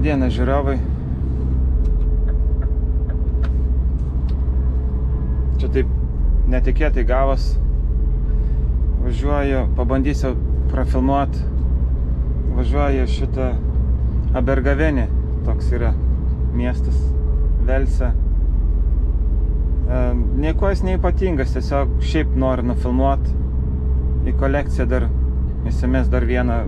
Labadiena, žiūrovai. Čia taip netikėtai gavos. Važiuoju, pabandysiu prafilmuoti. Važiuoju šitą Abergavenį, toks yra miestas Velse. Nieko jis neypatingas, tiesiog šiaip noriu nufilmuoti. Į kolekciją dar įsimes dar vieną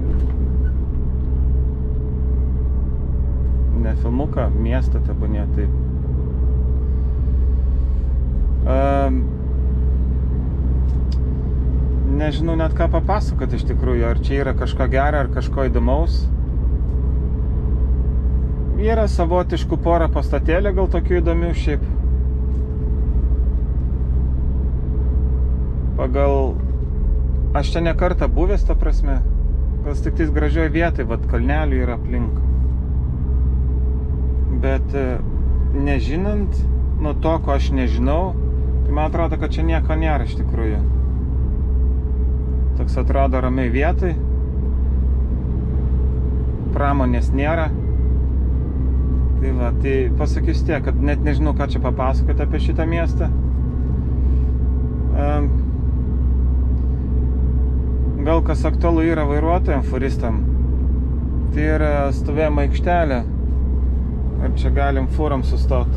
ne filmuką, miestą tebūnie taip. Nežinau net ką papasakoti iš tikrųjų, ar čia yra kažko gero, ar kažko įdomaus. Yra savotiškų porą pastatėlė, gal tokių įdomių šiaip. Aš čia ne kartą buvęs, ta prasme, gal tik tais gražioj vietai, vat kalnelių yra aplink. Bet nežinant, nuo to, ko aš nežinau, tai man atrodo, kad čia nieko nėra iš tikrųjų. Toks atrodo ramiai vietai, pramonės nėra. Tai va, tai pasakysiu tiek, kad net nežinau, ką čia papasakoti apie šitą miestą. Gal kas aktualu yra vairuotojam, furistam, tai yra stovėjimo aikštelė. Ir čia galim fūram sustot.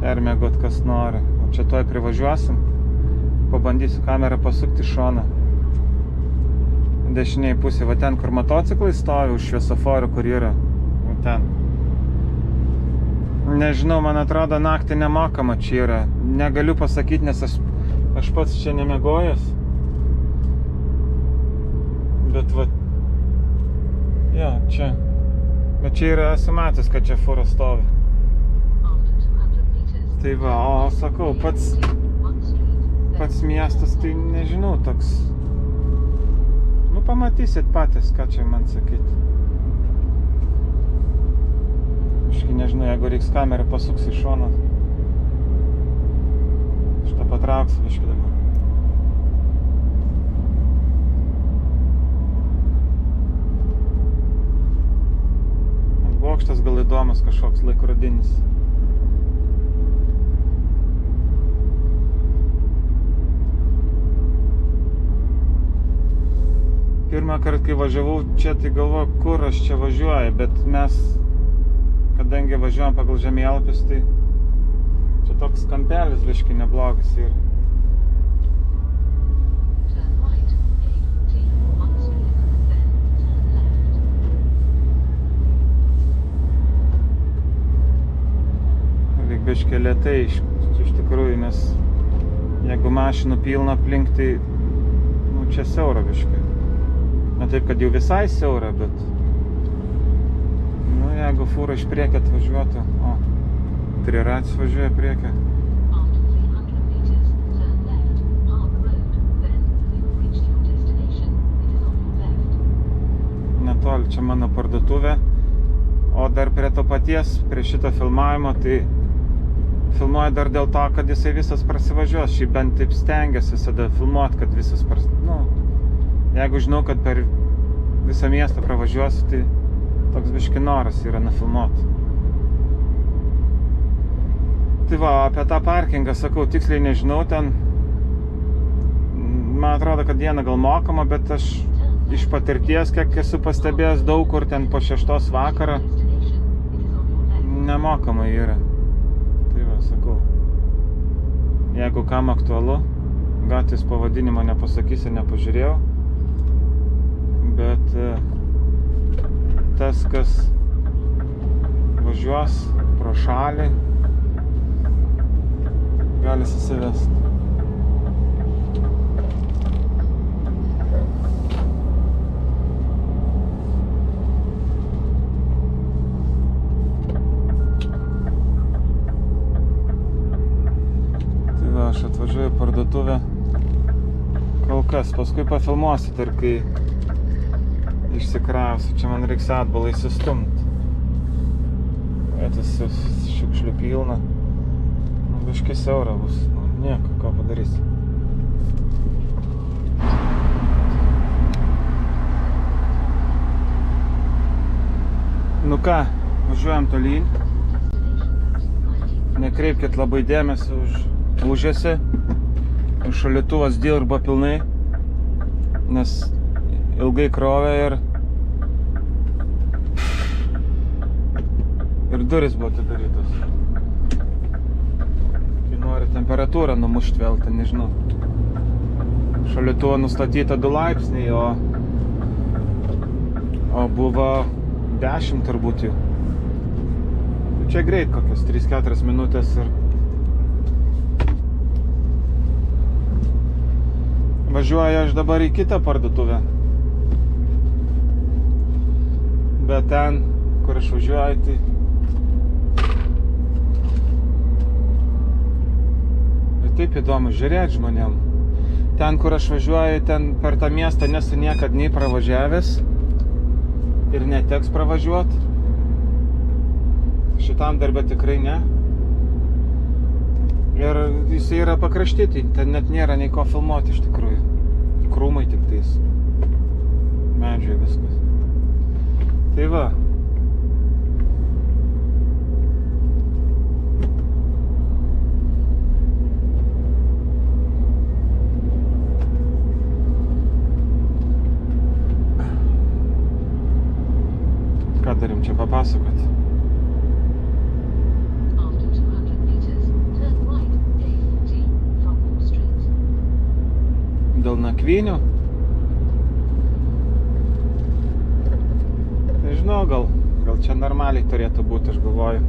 Permiegot, kas nori. O čia tuoj privažiuosim. Pabandysiu kamerą pasukti į šoną. Dešiniai pusė, va ten, kur motociklai stovi, už šviesoforių, kur yra. Va ten. Nežinau, man atrodo, naktį nemokama čia yra. Negaliu pasakyti, nes aš pats čia nemiegojęs. Bet va, jo, čia. Bet čia yra, esu matęs, kad čia fūra stovi. Tai va, o sakau, pats miestas, tai nežinau, toks. Nu, pamatysit patys, ką čia man sakyti. Iškai nežinau, jeigu reiks kamerą pasuks į šoną. Šitą patrauksiu iškai dabar. Bokštas gal įdomus kažkoks laikrodinis. Pirmą kartą, kai važiavau čia, tai galvoju, kur aš čia važiuoju, bet mes, kadangi važiuojam pagal žemėlapius, tai čia toks kampelis biškį neblogas yra. Biškį lėtai iš tikrųjų, nes jeigu mašinų pilna aplink, tai nu, čia siaura biškį. Ne taip, kad jau visai siaura, bet nu, jeigu fūra iš priekio atvažiuotų, o, triratis važiuoja priekio. Netoli čia mano parduotuvė, o dar prie to paties, prie šito filmavimo, tai filmuoju dar dėl to, kad jisai visas prasivažiuos. Šiaip bent taip stengiasi visada filmuoti, kad visas jeigu žinau, kad per visą miestą pravažiuosiu, tai toks biški noras yra nufilmuoti. Tai va, apie tą parkingą sakau, tiksliai nežinau, ten man atrodo, kad diena gal mokama, bet aš iš patirties, kiek esu pastebėjęs, daug kur ten po 6 vakarą nemokamai yra. Tai va, sakau, jeigu kam aktualu, gatvės pavadinimo nepasakysiu, nepažiūrėjau, bet tas, kas važiuos pro šalį, gali susivesti. Aš atvažiuoju į parduotuvę kol kas, paskui pafilmuosiu dar, kai išsikrausiu. Čia man reiks atbalą įsistumti. Tas šiukšlių pilna. Biškai siaura bus. Nieko, ką padarysi. Nu ką, važiuojam tolyn. Nekreipkit labai dėmesį užėsi. Šaldytuvas dirba pilnai, nes ilgai krovė ir durys buvo atidarytos. Kai nori temperatūrą numušt vėl, ten nežinau. Šaldytuvo nustatyta 2 laipsniai, o buvo 10 turbūt jau. Čia greit kokios 3-4 minutės ir važiuoju aš dabar į kitą parduotuvę. Bet ten, kur aš važiuoju, tai taip įdomu žiūrėti žmonėm. Ten, kur aš važiuoju, ten per tą miestą nesu niekad nei pravažiavęs ir neteks pravažiuoti. Šitam darbe tikrai ne. Ir jis yra pakrašty, tai ten net nėra nei ko filmuoti iš tikrųjų. Krūmai tik tais. Medžiai viskas. Tai va. Ką darim čia papasakoti? Dėl nakvynių? Nežinau, gal čia normaliai turėtų būti, aš galvoju.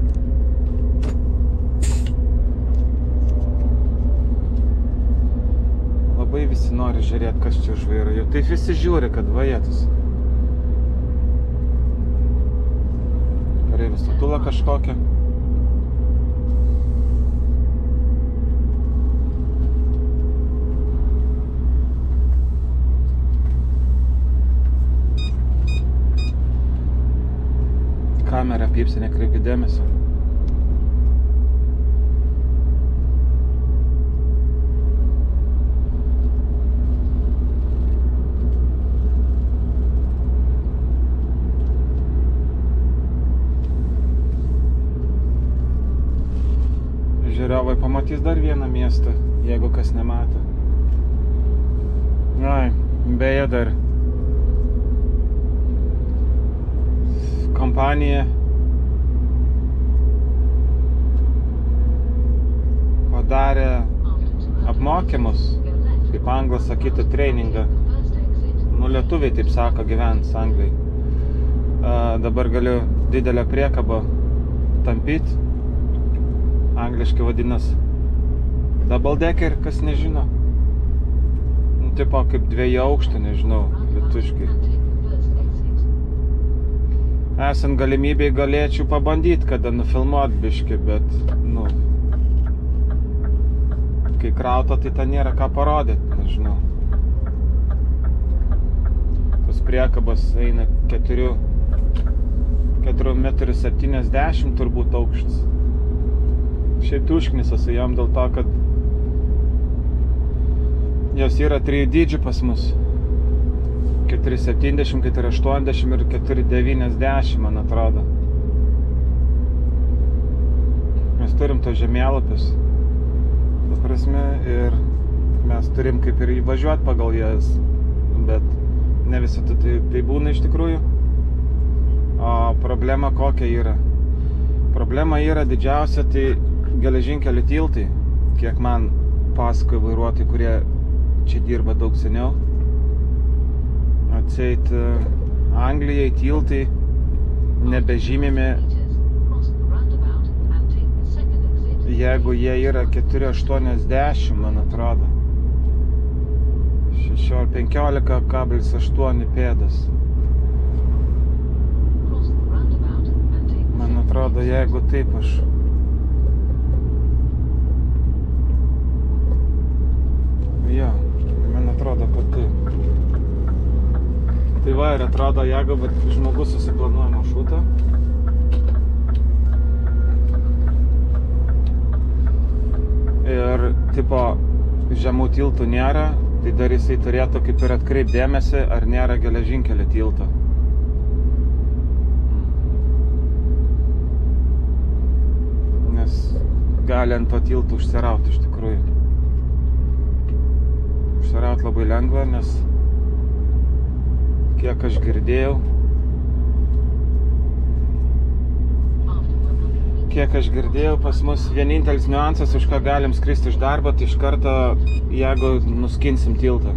Labai visi nori žiūrėti, kas čia už vairo. Jau taip visi žiūri, kad vajetus. Kareivių statula kažkokia. Kamera pypsi, nekreipkit dėmesio. Žiūrovai pamatys dar vieną miestą, jeigu kas nematė. Ai, beje dar kompanija padarė apmokymus, kaip anglas sakytų, trainingą. Nu, lietuviai taip sako, gyvens Anglijai. Dabar galiu didelę priekabą tampyt. Angliškai vadinas double decker, kas nežino. Nu, tipo kaip 2 aukštų, nežinau, lietuviškai. Esant galimybei galėčiau pabandyti, kada nufilmuot biškį, bet, nu, kai krauta, tai ten nėra ką parodyti, nežinau. Tos priekabos eina 4,70 m turbūt aukštis. Šiaip užknisas jam dėl to, kad jos yra 3 dydžių pas mus. 4,70, 4,80 ir 4,90, man atrodo. Mes turim to žemėlapius. Ta prasme, ir mes turim kaip ir įvažiuoti pagal jas, bet ne visą tai būna iš tikrųjų. O problema kokia yra? Problema yra didžiausia, tai geležinkelių tiltai, kiek man pasakoja vairuotojai, kurie čia dirba daug seniau. Atseit Anglijai tiltai nebežymimi, jeigu jie yra 4,80, man atrodo. 15,8 pėdas. Man atrodo, jeigu taip aš... Jo, man atrodo, kad taip. Tai va, ir atrodo, jeigu žmogus susiplanuoja maršrutą, ir tipo žemų tiltų nėra, tai dar jisai turėtų kaip ir atkreipti dėmesį, ar nėra geležinkelio tilto. gali ant to tilto užsirauti iš tikrųjų. Užsirauti labai lengva, nes kiek aš girdėjau, pas mus vienintelis niuansas, už ką galim skristi iš darbo, tai iš karto, jeigu nuskinsim tiltą.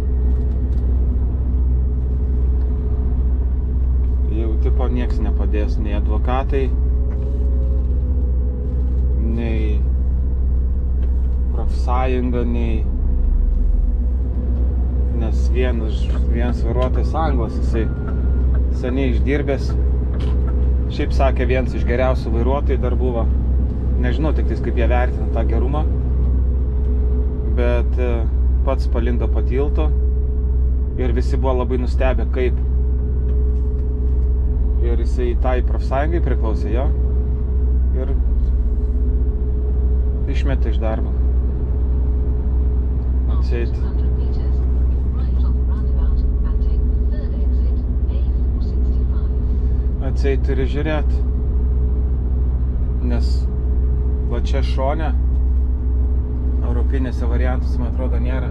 Jau tipo nieks nepadės, nei advokatai, nei profsąjunga, nes vienas vairuotojas anglas, jisai seniai išdirbęs. Šiaip sakė, vienas iš geriausių vairuotojų dar buvo. Nežinau tik kaip jie vertina tą gerumą, bet pats palindo po tiltu ir visi buvo labai nustebę, kaip. Ir jisai tai profsąjungai priklausė, jo, ir išmetė iš darbo. Atseit turi žiūrėti, nes va čia šone, europinėse variantuose, man atrodo, nėra.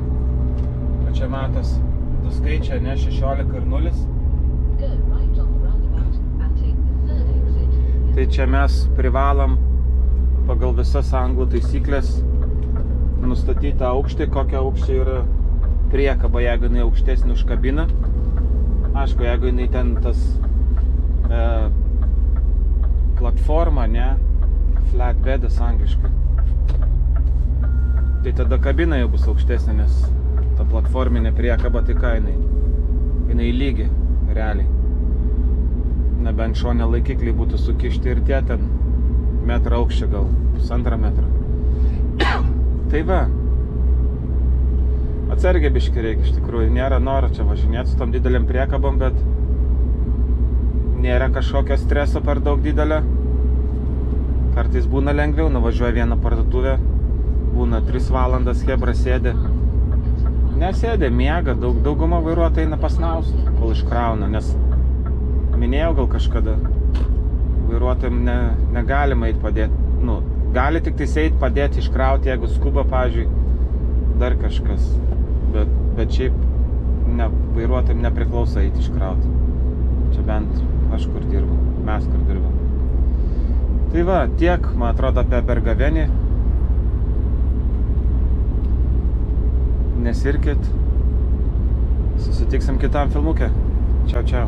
Va čia matos du skaičiai, ne, 16 ir 0. Tai čia mes privalom pagal visas anglų taisyklės nustatyti aukštį, kokia aukštė yra priekaba, jeigu jinai aukštesnė už kabiną. Aišku, jeigu jinai ten tas platforma, ne, flatbedas angliškai, tai tada kabina jau bus aukštesnė, nes ta platforminė priekaba, tai ką jinai lygi realiai. Nebent šone laikikliai būtų sukišti ir tie ten metrą aukščio, gal 1,5 metrą. Tai va, atsargiai biškį reikia, iš tikrųjų, nėra noro čia važinėti su tom dideliam priekabom, bet nėra kažkokio streso per daug didelio. Kartais būna lengviau, nuvažiuoja vieną parduotuvę, būna 3 valandas chebra sėdi. Nesėdė, miega, dauguma vairuotojai eina pasnausti, kol iškrauna, nes minėjau gal kažkada, vairuotojam negalima eit padėti, gali tik tai eit padėti iškrauti, jeigu skuba, pavyzdžiui, dar kažkas, bet šiaip vairuotojam nepriklauso eit iškrauti. Čia bent aš kur dirbu, mes kur dirbam. Tai va, tiek, man atrodo, apie Bergavenį. Nesirkit. Susitiksim kitam filmuke. Čiau, čiau.